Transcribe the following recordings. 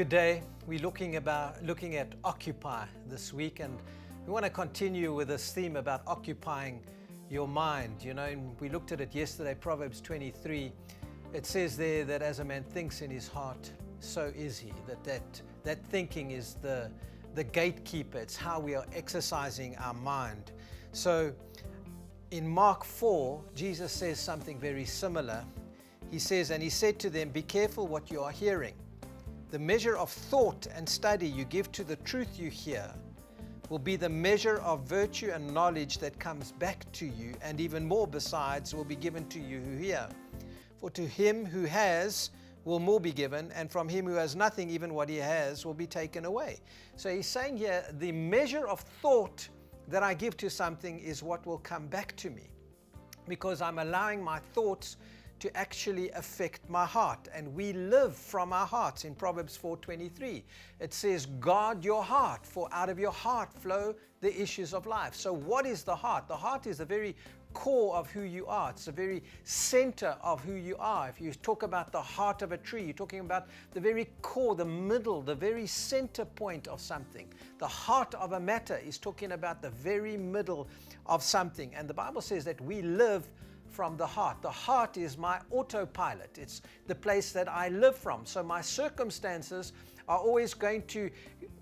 Good day. We're looking at Occupy this week, and we want to continue with this theme about occupying your mind. You know, and we looked at it yesterday, Proverbs 23. It says there that as a man thinks in his heart, so is he. That thinking is the gatekeeper. It's how we are exercising our mind. So in Mark 4, Jesus says something very similar. He says, and he said to them, be careful what you are hearing. The measure of thought and study you give to the truth you hear will be the measure of virtue and knowledge that comes back to you, and even more besides will be given to you who hear. For to him who has will more be given, and from him who has nothing, even what he has will be taken away. So he's saying here, the measure of thought that I give to something is what will come back to me, because I'm allowing my thoughts to actually affect my heart. And we live from our hearts. In Proverbs 4:23, it says, guard your heart, for out of your heart flow the issues of life. So what is the heart? The heart is the very core of who you are. It's the very center of who you are. If you talk about the heart of a tree, you're talking about the very core, the middle, the very center point of something. The heart of a matter is talking about the very middle of something. And the Bible says that we live from the heart. The heart is my autopilot. It's the place that I live from. So my circumstances are always going to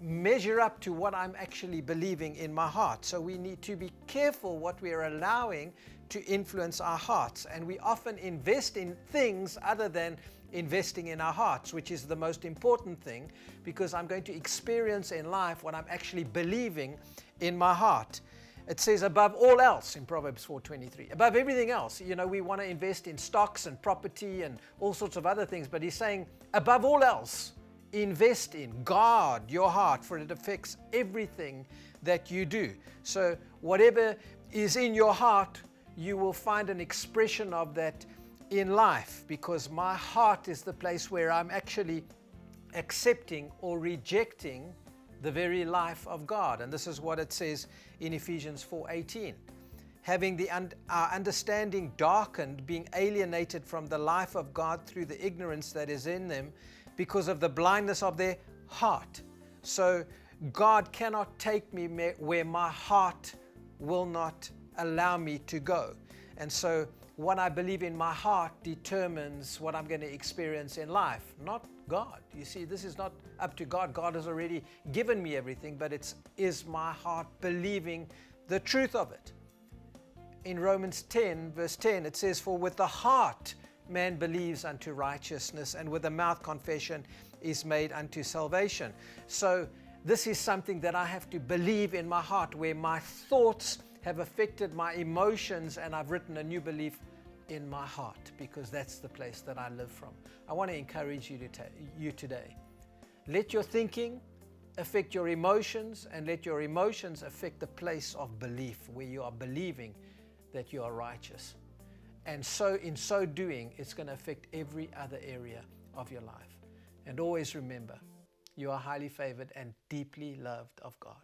measure up to what I'm actually believing in my heart. So we need to be careful what we are allowing to influence our hearts. And we often invest in things other than investing in our hearts, which is the most important thing, because I'm going to experience in life what I'm actually believing in my heart. It says above all else in Proverbs 4:23, above everything else. You know, we want to invest in stocks and property and all sorts of other things, but he's saying above all else, invest in, guard your heart, for it affects everything that you do. So whatever is in your heart, you will find an expression of that in life, because my heart is the place where I'm actually accepting or rejecting the very life of God. And this is what it says in Ephesians 4:18. Having our understanding darkened, being alienated from the life of God through the ignorance that is in them because of the blindness of their heart. So God cannot take me where my heart will not allow me to go. And so what I believe in my heart determines what I'm going to experience in life, not God. You see, this is not up to God. God has already given me everything, but is my heart believing the truth of it? In Romans 10, verse 10, it says, for with the heart man believes unto righteousness, and with the mouth confession is made unto salvation. So this is something that I have to believe in my heart, where my thoughts have affected my emotions, and I've written a new belief in my heart, because that's the place that I live from. I want to encourage you today. Let your thinking affect your emotions, and let your emotions affect the place of belief, where you are believing that you are righteous. And so in so doing, it's going to affect every other area of your life. And always remember, you are highly favored and deeply loved of God.